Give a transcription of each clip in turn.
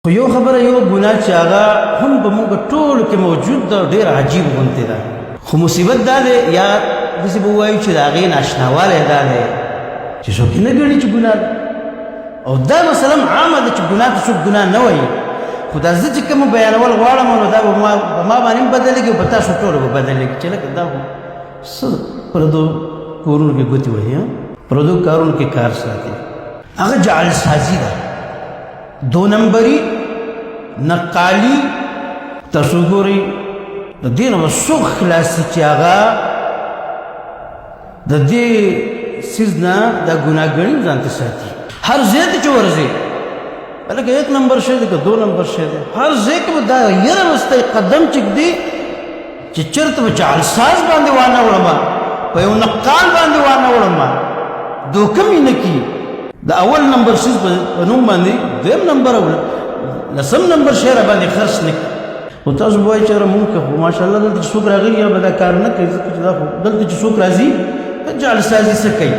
خو یو خبره یو ګناه چې هغه هم په موږ ټولو کې موجود ده ډېر عجیب غوندې ده خو مصیبت دا دی یا داسې به ووایو چې د هغې ناشناوالی دا دی چې څوک یې نه ګڼي چې ګناه ده او دا مثلا عامه ده چې ګناه ته څوک ګناه نه وایي خو دا زه چې کوم بیانول غواړم نو دا به ما باندې هم بدلېږي او په تاسو ټولو به بدلېږي چې لکه دا خو څه پردو کورونو کې ګوتې وهي پردو کارونو کې کار ساتي هغه جعل سازي ده دو نمبري نقالي تاسو ګورئ د دې نه به څوک خلاصي چې هغه د دې څیز نه دا ګناهګڼي ځان ته ساتي هر ځای ته چې ورځي لکه 1 نمبر شی دی که 2 نمبر شی دی هر ځای کې به دا یره وستی قدم چې ږدي چې چېرته به جعل ساز باندې وانه وړمه په یو نقال باندې وانه وړمه دوکه مې نه کي د اول نمبر شیز په نوم باندې 2 نمبر او 10 نمبر شی را باندې خرڅ نه کړي خو تاسو به وایئ چې یاره مونږ که خو ماشاءالله دلته چې څوک راغلي یا به دا کار نه کوي ځکه چې دا خو دلته چې څوک راځي جعل سازي څه کوي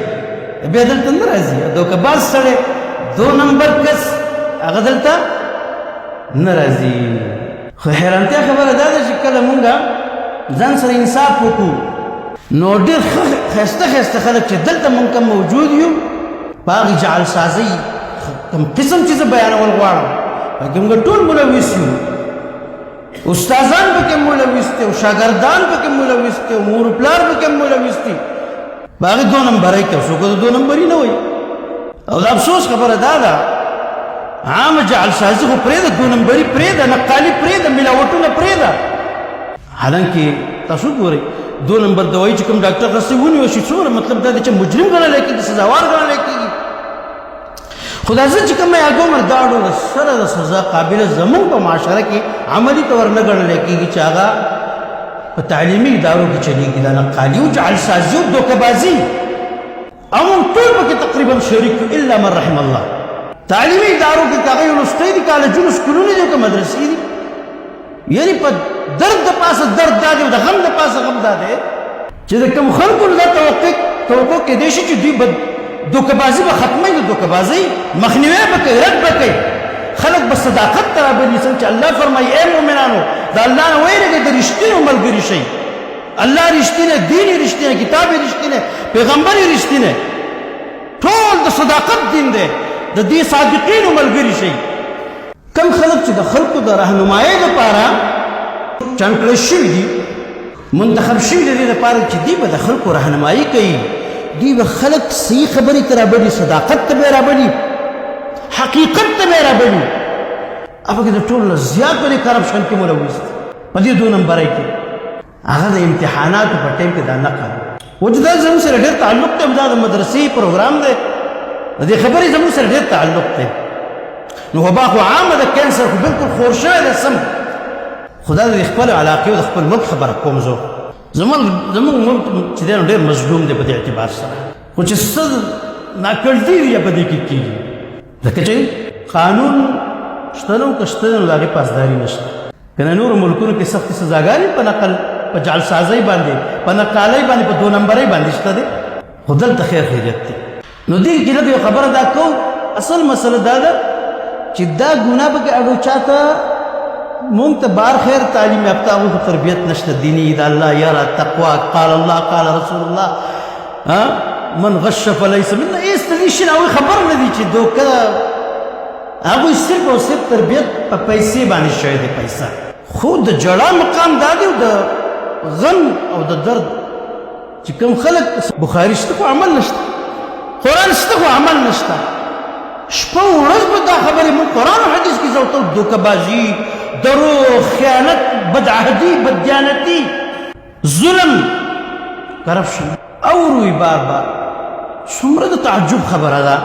بیا دلته نه راځي دوکهباز سړی 2 نمبر کس هغه دلته نه راځي خو حیرانتیا خبره دا ده چې کله مونږ ځان سره انصاف وکړو نو ډېر ښایسته ښایسته خلک چې دلته مونږ کوم موجود یو په هغې جعل سازۍ کوم قسم چې زه بیانول غواړم پکې مونږ ټول ملوث یو استادان پکې ملوث دي او شاګردان پکې ملوث دي او مور پلار پکې ملوث دي په هغې 2 نمبرۍ کوي څوک د 2 نمبري نه وایي او د افسوس خبره دا ده عامه جعل سازي خو پرېږده 2 نمبري پرېږده نقالي پرېږده ملاوټونه پرېږده حالانکې تاسو ګورئ 2 نمبر دوايي چې کوم ډاکټر راسي ونیول شي څومره مطلب دا دی چې مجرم ګڼلی کېږي سزاوار ګڼلی کېږي خو دا زه چې کوم یاد عمر دا ډول سره د سزا قابله زموږ په معاشره کې عملي طور نه ګڼلی کېږي چې هغه په تعلیمي ادارو کې چلېږي دا نقالي او جعل سازي او دوکهبازي او موږ ټول پکې تقریبا شریک یو الا من رحم الله تعلیمي ادارو کې که هغې لوستی دي کالجونه سکولونه دي که مدرسې دي یعنې په درد د پاسه درد دا دی او د غم د پاسه غم دا دی چې د کوم خلکو نه دا توقع کېدی شي چې دوی به دوکهبازي به ختموي د دوکهبازۍ مخنیوی به کوي رد به کوي خلک به صداقت ته رابلي څنګه چې الله فرمایي ای مؤمنانو د الله نه ویرېږئ د رښتینو ملګري شئ الله رښتینی دین یې رښتینی کتاب یې رښتینی پیغمبر یې رښتینی ټول د صداقت دین دی د دې صادقینو ملګري شئ کم خلک چې د خلکو د رهنمایۍ لپاره چمټ کړی شوي دي منتخب شوي د دې لپاره چې دوی به د خلکو رهنمایي کوي دوی به خلک صحیح خبرې ته رابلي صداقت ته به یې رابلي حقیقت ته به یې رابلي هغه کې د ټولو نه زیات په دې کرپشن کې ملوث دي په دې 2 نمبرۍ کې هغه د امتحاناتو په ټایم کې دا نقل وجه دا زموږ سره ډېر تعلق دی دا د مدرسې پروګرام دی د دې خبرې زموږ سره ډېر تعلق دی نو وبا خو عامه د کینسر خو بلکل خور شوی دی سم خو دا د خپل علاقې او د خپل ملک خبره کوم زه زموږ ملک چې دی نو ډېر مظلوم دی په دې اعتبار سره خو چې څه ناکړدي دي په دې کې کېږي ځکه چې قانون شته نو که شته نو د هغې پاسداري نشته که نه نورو ملکونو کې سختې سزاګانې په نقل په جعل سازۍ باندې په نقالۍ باندې په 2 نمبرۍ باندې شته دی خو دلته خیر خیریت دی نو دې کې لږ یو خبره دا کوم اصل مسله دا ده چې دا ګناه پکې اړو چاته مونږ ته بار خیر تعلیم یافته هغوی خو تربیت نشته دیني د الله یاره تقوا قال الله قال رسول الله من غش فلیس منا ایسته دې شي نه هغوی خبر نه دي چې دوکه هغوی صرف او صرف تربیت په پیسې باندې شوی دی پیسه خو د جړا مقام دا دی او د غم او د درد چې کوم خلک بخاري شته خو عمل نشته قرآن شته خو عمل نشته شپه و ورځ به دا خبرې مونږ قرآن او حدیث کې زه دوکهبازي دروغ خیانت بدعهدي بددیانتي ظلم کرپشن اوروي بار بار څومره د تعجب خبره ده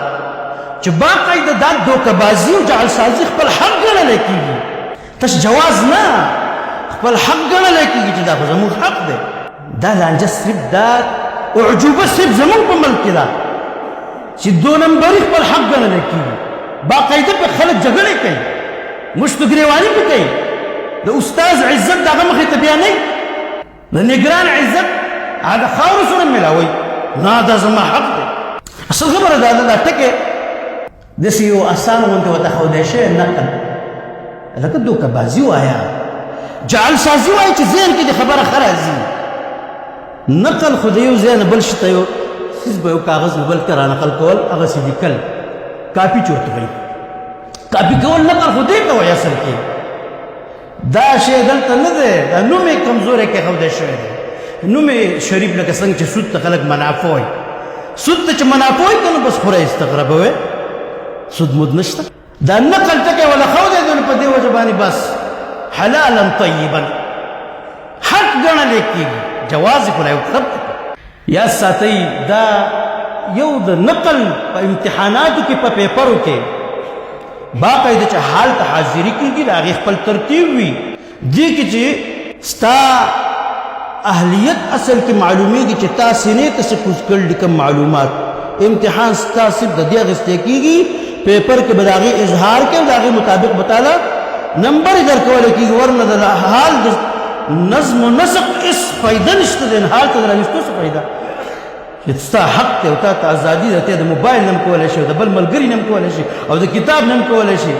چې باقاعده دا دوکهبازي او جعل سازي خپل حق ګڼلی کېږي تش جواز نه خپل حق ګڼلی کېږي چې دا خو زموږ حق دی دا لانجه صرف دا اعجوبه صرف زموږ په ملک کې ده چې 2 نمبري خپل حق ګڼلی کېږي باقاعده پې خلک جګړې کوي مشتو ګریواني پې کوي د استاذ عزت د هغه مخې ته بیانوي د نګران عزت هغه د خاورو سره ملاوي نه دا زما حق دی اصل خبره دا ده دا ټکې داسې یو اسانه غوندې ورته ښودی شوی نقل لکه دوکهبازي وایه، جعل سازي وایه چې ذهن کې د خبره ښه راځي. نقل خو د یو ځای نه بل شي ته یو څیز به یو کاغذ نه بل ته رانقل کول، هغسې لیکل کاپي چې ورته وایي. کاپي کول نقل خو دې ته وایي اصل کې. دا شی دلته نه دی، دا نوم یې کمزوری کېښودی شوی دی. نوم یې شریف لکه څنګه چې سود ته خلک منافع وایي. سود ته چې منافع وایي که نو بس خوره استغربوئ، سود مود نشته. دا نقل ټکی ولا ښودی دی نو په دې وجه باندې بس حلالا طیبا حق ګڼلی کېږي. جواز یې خو لا یو طرف ته یا ساتئ. دا یو د نقل په امتحاناتو کې په پیپرو کې باقاعده چې حال ته حاضري کېږي د هغې خپل ترتیب وي. دې کې چې ستا اهلیت اصل کې معلومیږي چې تا سینې ته څه کوز کړي کوم معلومات. امتحان ستا صرف د دې اخیستی کېږي، پیپر کې به د هغې اظهار کوي، د هغې مطابق به تاله نمبر یې درکولی کېږي، ورنه د حال د نظم و نسق هېڅ فایده نشته دی. حال ته د رانیستو څه فایده چې ستا حق دی او تا ته ازادي ده، ته د موبایل نه هم کولی شي او د بل ملګري نه هم کولی شي او د کتاب نه هم کولی شي.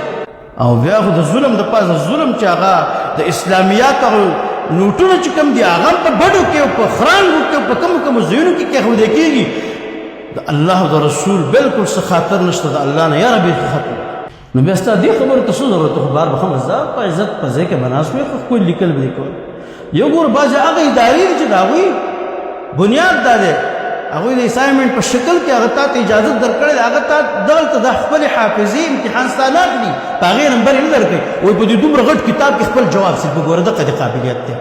او بیا خو د ظلم د پاسه ظلم چې هغه د اسلامیات هغه نوټونه چې کوم دي هغه هم په بډو کې او په خرانګو کې او په کومو کومو ځایونو کې کېښودی کېږي. د الله او د رسول بالکل څه خاطر نشته د الله نه. یا ربې ختم. نو بیا ستا دې خبرو ته څه ضرورت خو بار به ښه مزه په عزت په ځای کې به ناست وې، خو ښکلي لیکل به دې کول. یو ګوره بعضې هغه ادارې دي چې د هغوی بنیاد دا دی، هغوی د اسایمنټ په شکل کې هغه تا ته اجازت درکړې ده، هغه تا دغلته د خپلې حافظې امتحان ستا نه اخلي، په هغې نمبر یې نه درکوي. وایي په دې دومره غټ کتاب کې خپل جواب صرف وګوره، دغه دې قابلیت دی.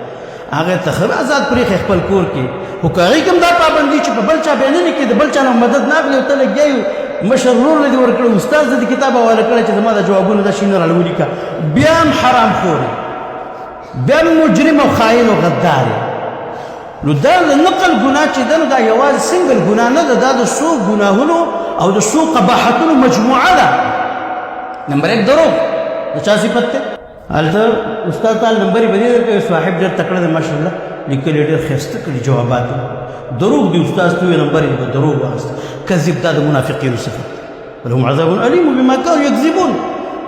هغې ته ښه ازاد پرېښی خپل کور کې، خو که هغې کې هم دا پابندي چې په بل چا بیا نه لیکي، د بل چا نه مدد نه اخلي او ته لګیا یو مشر ورور له دې ورکړی، استاد د دې کتاب حواله کړی چې زما دا جوابونه دا شي نه راله ولیکه، بیا هم حرام خور یې، بیا هم مجرم او خاین او غدار یې. نو دا د نقل ګناه چې ده نو دا یوازې سنګل ګناه نه ده، دا د څو ګناهونو او د څو قباحتونو مجموعه ده. نمبر 1 دروغ. د چا صفت دی؟ هلته استاد تعالی نمبر یې به دې درکوي، صاحب ډېر تکړه دی ماشاءالله، لیکلي ډېر ښایسته کړي جوابات. دروغ دی استاد ته ووایي نمبر یې به دروغ واخېسته. کذب دا د منافقینو صفت. ولهم عذاب علیم بما کانوا یکذبون.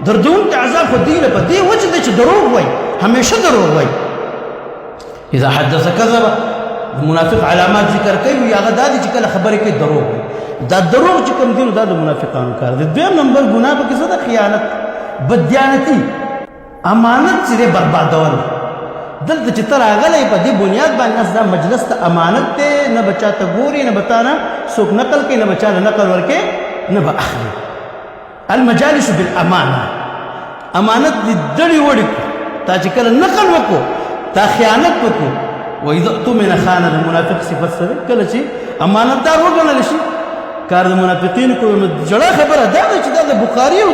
دردونکی عذاب خو دې په دې وجه دی چې دروغ وایي، همیشه دروغ وایي. اذا حدث کذب. د منافق علامات ذکر کوي، هغه دا دي چې کله خبرې کوي دروغ وایي. دا دروغ چې کوم دي نو دا د منافقانو کار دی. دویم نمبر ګناه پکې څه ده؟ خیانت، بددیانتي، امانت چې دی بربادول. دلته چې ته راغلی په دې بنیاد باندې دا مجلس ته امانت دی، نه به چا ته ګوري، نه به تا نه څوک نقل کوي، نه به چا له نقل ورکوي، نه به اخلي. المجالس بالامانه. امانت دې دړې وړې کړو، تا چې کله نقل وکړو تا خیانت وکړو. واذا اؤتمن خان. د منافق صفت سره کله چې امانتدار وګڼل شي، کار د منافقینو کوي. نو جړه خبره دا ده چې دا د بخاري او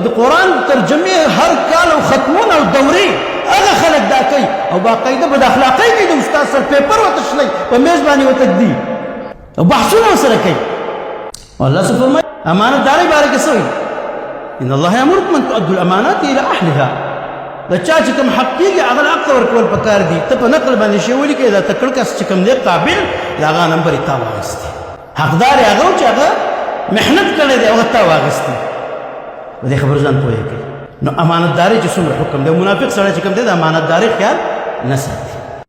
د قرآن ترجمې هر کال او ختمونه او دورې هغه خلک دا کوي او باقاعده بد اخلاقۍ کوي. د استاد سره پیپر ورته شلی په میز باندې ورته ږدي او بحثونه ورسره کوي. الله څه فرمایي؟ امانتدارۍ باره کې څه وایي؟ ان الله یامرکم ان تؤدوا الامانات الى اهلها. د چا چې کوم حق کېږي هغه حق ته ورکول پکار دي. ته په نقل باندې شی ولیکې، دا تکړه کس چې کوم دی قابل د هغه نمبر یې تا واخیستی، حقدار یې هغه و چې هغه محنت کړی دی، هغه تا واخیستی. په دې خبر ځان پوهې کوي. نو امانتدارۍ چې څومره حکم دی، منافق سړی چې کوم دی د امانتدارۍ خیال نه ساتي.